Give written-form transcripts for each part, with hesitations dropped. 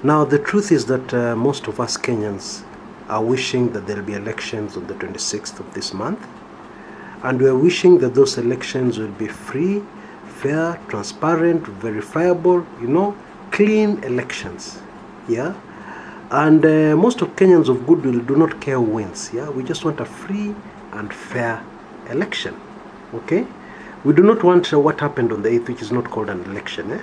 Now, the truth is that most of us Kenyans are wishing that there will be elections on the 26th of this month. And we are wishing that those elections will be free, fair, transparent, verifiable, clean elections. Yeah? And most of Kenyans of goodwill do not care who wins. Yeah? We just want a free and fair election. Okay? We do not want what happened on the 8th, which is not called an election.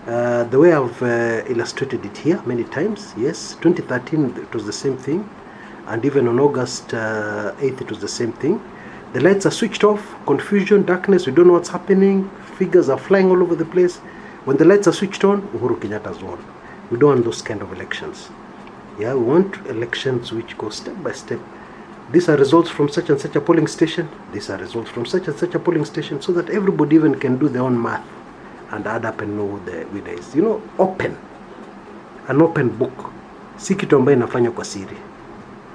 The way I've illustrated it here many times, yes, 2013 it was the same thing, and even on August 8th it was the same thing. The lights are switched off, confusion, darkness, we don't know what's happening, figures are flying all over the place. When the lights are switched on, Uhuru Kenyatta's won. We don't want those kind of elections. Yeah, we want elections which go step by step. These are results from such and such a polling station. These are results from such and such a polling station, so that everybody even can do their own math and add up and know who the winner is. Open. An open book. Si kitu ambayo inafanywa kwa siri.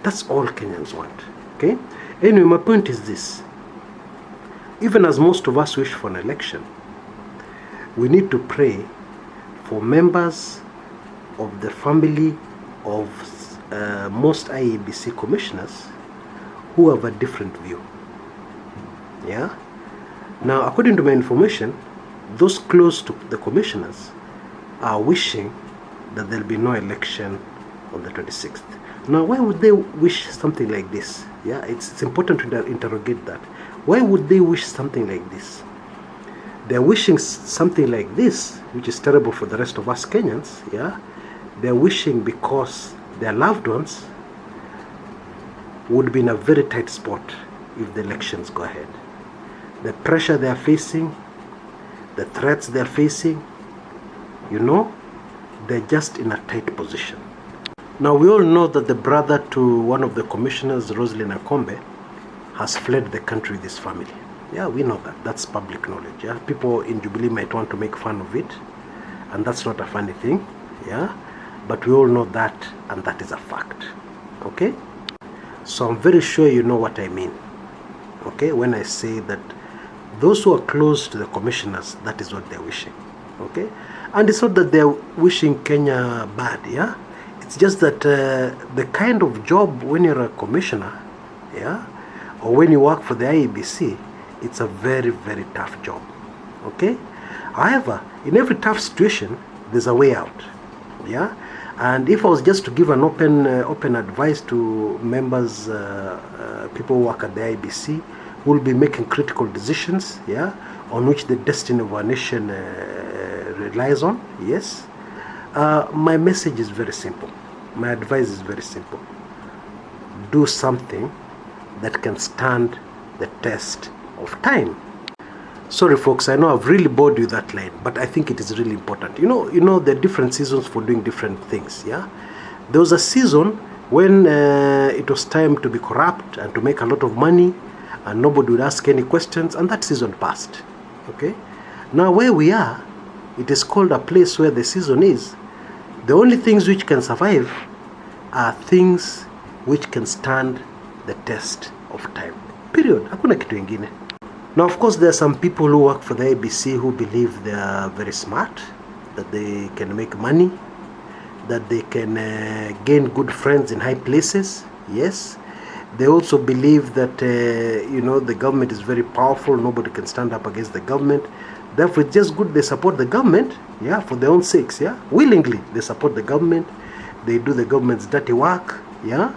That's all Kenyans want. Okay? Anyway, my point is this. Even as most of us wish for an election, we need to pray for members of the family of most IEBC commissioners who have a different view. Yeah? Now, according to my information, those close to the commissioners are wishing that there'll be no election on the 26th. Now, why would they wish something like this? Yeah, it's important to interrogate that. Why would they wish something like this? They're wishing something like this, which is terrible for the rest of us Kenyans. Yeah, they're wishing because their loved ones would be in a very tight spot if the elections go ahead. The pressure they are facing, the threats they're facing, they're just in a tight position. Now, we all know that the brother to one of the commissioners, Roslyn Akombe, has fled the country with his family. Yeah, we know that. That's public knowledge. Yeah, people in Jubilee might want to make fun of it, and that's not a funny thing. Yeah, but we all know that, and that is a fact. Okay? So I'm very sure you know what I mean. Okay, when I say that those who are close to the commissioners, that is what they're wishing. Okay? And it's not that they're wishing Kenya bad, yeah? It's just that the kind of job when you're a commissioner, yeah, or when you work for the IEBC, it's a very, very tough job. Okay? However, in every tough situation, there's a way out. Yeah? And if I was just to give an open advice to members, people who work at the IEBC, who will be making critical decisions, yeah, on which the destiny of our nation relies on, yes, my message is very simple. My advice is very simple. Do something that can stand the test of time. Sorry folks, I know I've really bored you that line, but I think it is really important. There are different seasons for doing different things, yeah? There was a season when it was time to be corrupt and to make a lot of money, and nobody would ask any questions, and that season passed. Okay? Now where we are, it is called a place where the season is. The only things which can survive are things which can stand the test of time. Period. Hakuna kitu ingine. Now, of course, there are some people who work for the IEBC who believe they are very smart, that they can make money, that they can gain good friends in high places. Yes. They also believe that, the government is very powerful. Nobody can stand up against the government. Therefore, it's just good they support the government, yeah, for their own sakes, yeah. Willingly, they support the government. They do the government's dirty work, yeah.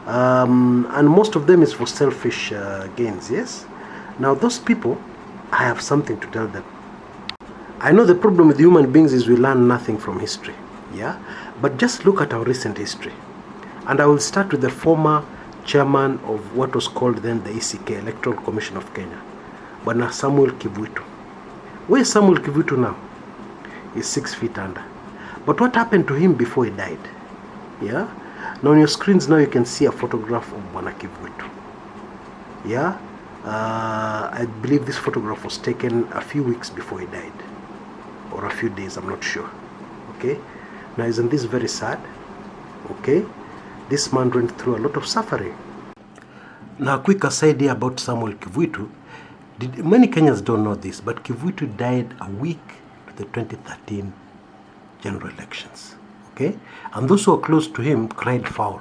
And most of them is for selfish gains, yes. Now, those people, I have something to tell them. I know the problem with human beings is we learn nothing from history, yeah. But just look at our recent history. And I will start with the former chairman of what was called then the ECK, Electoral Commission of Kenya, Bwana Samuel Kivuitu. Where is Samuel Kivuitu now? He's 6 feet under. But what happened to him before he died? Yeah? Now on your screens now you can see a photograph of Bwana Kivuitu. Yeah? I believe this photograph was taken a few weeks before he died. Or a few days, I'm not sure. Okay? Now isn't this very sad? Okay? This man went through a lot of suffering. Now a quick aside here about Samuel Kivuitu. Many Kenyans don't know this, but Kivuitu died a week to the 2013 general elections. okay? And those who were close to him cried foul.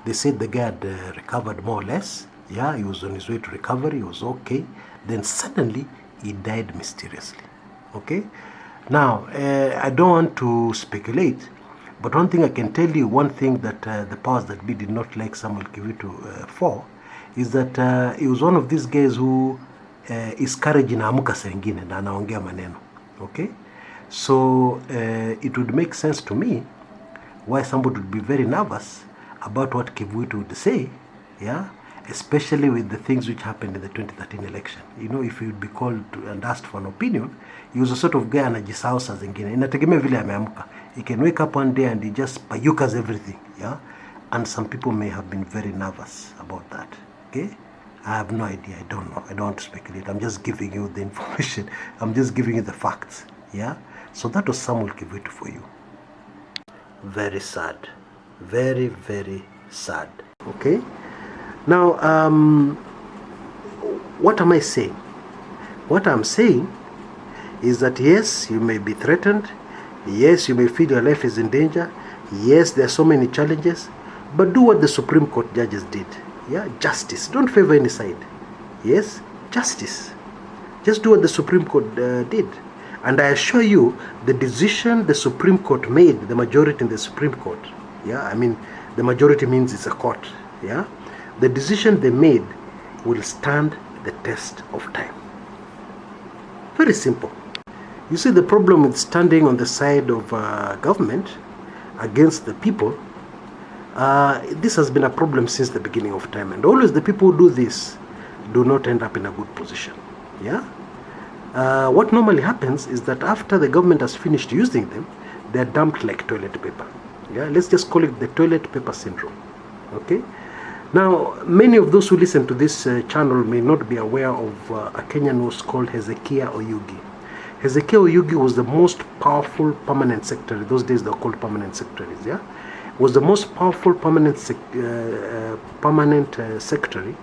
They said the guy had recovered more or less. Yeah, he was on his way to recovery, he was okay. Then suddenly, he died mysteriously, okay? Now, I don't want to speculate, but one thing I can tell you, one thing that the powers that be did not like Samuel Kivitu for, is that he was one of these guys who his courage inaamuka saa ingine na anaongea maneno, okay? So it would make sense to me why somebody would be very nervous about what Kivuitu would say, yeah, especially with the things which happened in the 2013 election. You know, if he would be called and asked for an opinion, he was a sort of guy anajisahau saa zingine. Inategemea vile ameamka. He can wake up one day and he just payukas everything, yeah? And some people may have been very nervous about that, okay? I have no idea. I don't know. I don't want to speculate. I'm just giving you the information. I'm just giving you the facts, yeah? So that was Samuel Kivuitu for you. Very sad. Very, very sad, okay? Now, what am I saying? What I'm saying is that yes, you may be threatened. Yes, you may feel your life is in danger. Yes, there are so many challenges. But do what the Supreme Court judges did. Yeah, justice. Don't favor any side. Yes, justice. Just do what the Supreme Court did. And I assure you, the decision the Supreme Court made, the majority in the Supreme Court, yeah, I mean, the majority means it's a court, yeah, the decision they made will stand the test of time. Very simple. You see, the problem with standing on the side of government against the people, this has been a problem since the beginning of time, and always the people who do this do not end up in a good position, yeah. What normally happens is that after the government has finished using them, they are dumped like toilet paper. Yeah, let's just call it the toilet paper syndrome. Okay. Now, many of those who listen to this channel may not be aware of a Kenyan who was called Hezekiah Oyugi. Hezekiah Oyugi was the most powerful permanent secretary. Those days they were called permanent secretaries. Yeah, was the most powerful permanent secretary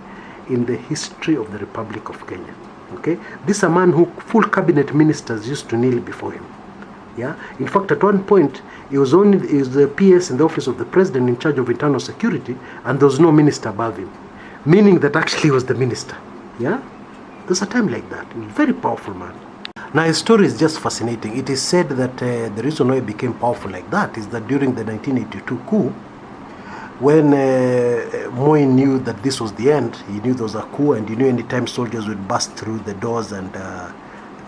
in the history of the Republic of Kenya. Okay, this is a man who full cabinet ministers used to kneel before him. Yeah, in fact, at one point, he was the PS in the office of the president in charge of internal security, and there was no minister above him, meaning that actually he was the minister. Yeah, there's a time like that. He's a very powerful man. Now, his story is just fascinating. It is said that the reason why he became powerful like that is that during the 1982 coup, when Moi knew that this was the end, he knew there was a coup, and he knew anytime soldiers would burst through the doors and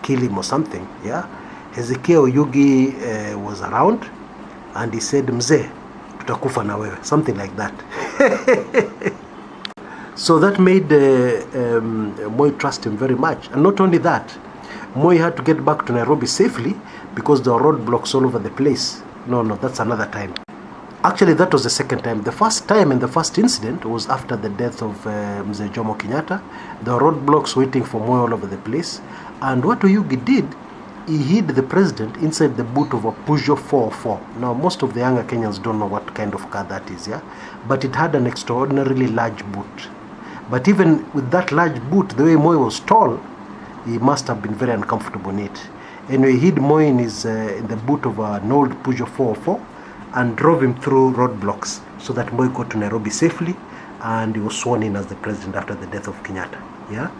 kill him or something, yeah, Hezekiah Oyugi was around, and he said, "Mzee, tutakufa na wewe," something like that. So that made Moi trust him very much. And not only that, Moi had to get back to Nairobi safely because there were roadblocks all over the place. No, that's another time. Actually, that was the second time. The first time and the first incident was after the death of Mzee Jomo Kenyatta. There were roadblocks waiting for Moi all over the place. And what Oyugi did, he hid the president inside the boot of a Peugeot 404. Now, most of the younger Kenyans don't know what kind of car that is, yeah? But it had an extraordinarily large boot. But even with that large boot, the way Moi was tall, he must have been very uncomfortable in it. Anyway, he hid Moi in the boot of an old Peugeot 404 and drove him through roadblocks so that Moi got to Nairobi safely, and he was sworn in as the president after the death of Kenyatta, yeah?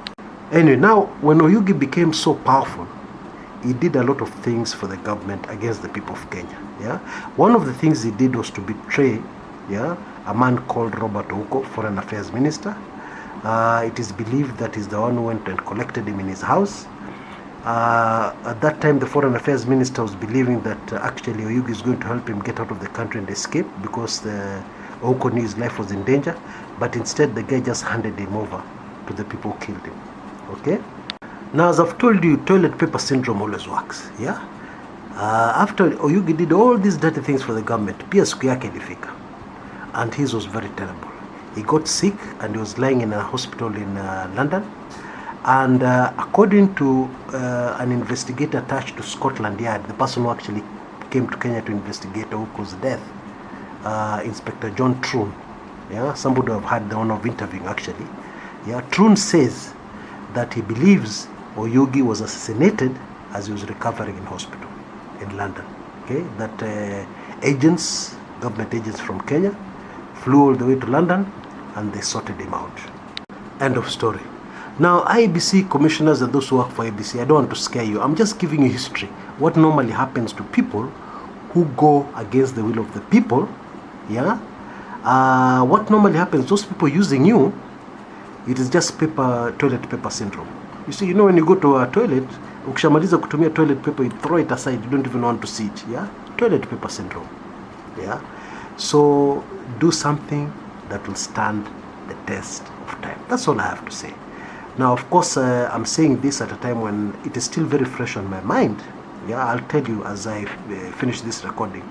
Anyway, now, when Oyugi became so powerful, he did a lot of things for the government against the people of Kenya. Yeah, one of the things he did was to betray, yeah, a man called Robert Ouko, Foreign Affairs Minister. It is believed that he's the one who went and collected him in his house. At that time, the Foreign Affairs Minister was believing that actually Oyugi is going to help him get out of the country and escape because Ouko knew his life was in danger. But instead, the guy just handed him over to the people who killed him. Okay. Now, as I've told you, toilet paper syndrome always works, yeah? After Oyugi did all these dirty things for the government, pia siku yake ilifika. And his was very terrible. He got sick and he was lying in a hospital in London. And according to an investigator attached to Scotland Yard, the person who actually came to Kenya to investigate Ouko's death, Inspector John Troon, yeah, somebody I've had the honor of interviewing actually, yeah, Troon says that he believes Oyugi was assassinated as he was recovering in hospital in London. Okay, that agents, government agents from Kenya, flew all the way to London, and they sorted him out. End of story. Now, IEBC commissioners and those who work for IEBC, I don't want to scare you. I'm just giving you history. What normally happens to people who go against the will of the people, yeah? What normally happens, those people using you, it is just toilet paper syndrome. You see, when you go to a toilet, ukishamaliza kutumia toilet paper, you throw it aside, you don't even want to see it, yeah? Toilet paper syndrome, yeah? So, do something that will stand the test of time. That's all I have to say. Now, of course, I'm saying this at a time when it is still very fresh on my mind. Yeah, I'll tell you as I finish this recording.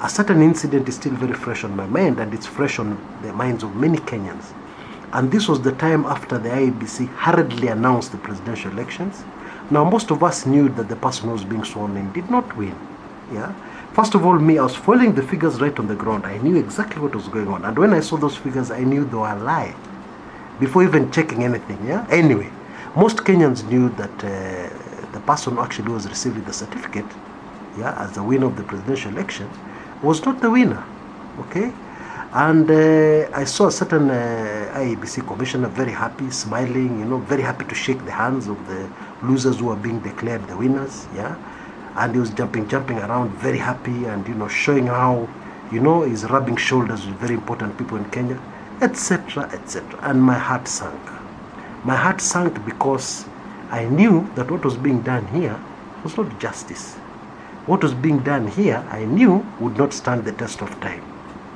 A certain incident is still very fresh on my mind, and it's fresh on the minds of many Kenyans. And this was the time after the IEBC hurriedly announced the presidential elections. Now, most of us knew that the person who was being sworn in did not win. Yeah. First of all, me, I was following the figures right on the ground. I knew exactly what was going on. And when I saw those figures, I knew they were a lie before even checking anything. Yeah. Anyway, most Kenyans knew that the person who actually was receiving the certificate, yeah, as the winner of the presidential election, was not the winner. Okay. And I saw a certain IEBC commissioner very happy, smiling, very happy to shake the hands of the losers who are being declared the winners. Yeah. And he was jumping around, very happy, and showing how he's rubbing shoulders with very important people in Kenya, etc., etc. And my heart sank. My heart sank because I knew that what was being done here was not justice. What was being done here, I knew would not stand the test of time.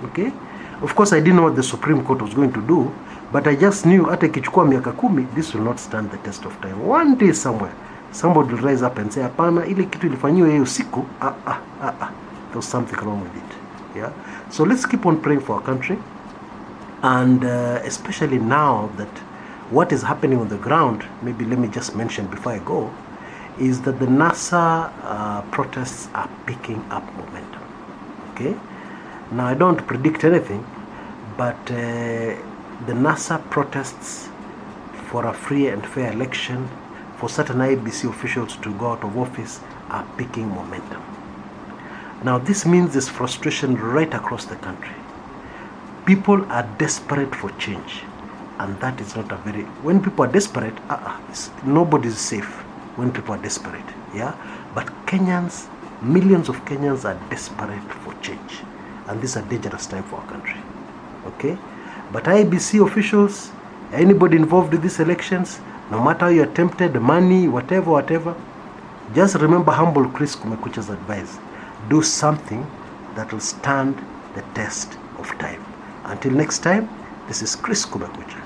Okay? Of course, I didn't know what the Supreme Court was going to do, but I just knew hata ikichukua miaka 10, this will not stand the test of time. One day somewhere, somebody will rise up and say, hapana, ile kitu ilifanyiwa hiyo siku, there was something wrong with it. Yeah. So let's keep on praying for our country, and especially now that what is happening on the ground, maybe let me just mention before I go, is that the NASA protests are picking up momentum. Okay. Now, I don't predict anything, but the NASA protests for a free and fair election, for certain IEBC officials to go out of office, are picking momentum. Now, this means there's frustration right across the country. People are desperate for change, and that is not a very... When people are desperate, nobody's safe when people are desperate, yeah? But Kenyans, millions of Kenyans are desperate for change. And this is a dangerous time for our country. Okay? But IEBC officials, anybody involved with these elections, no matter how you're tempted, money, whatever, just remember humble Chris Kumekucha's advice. Do something that will stand the test of time. Until next time, this is Chris Kumekucha.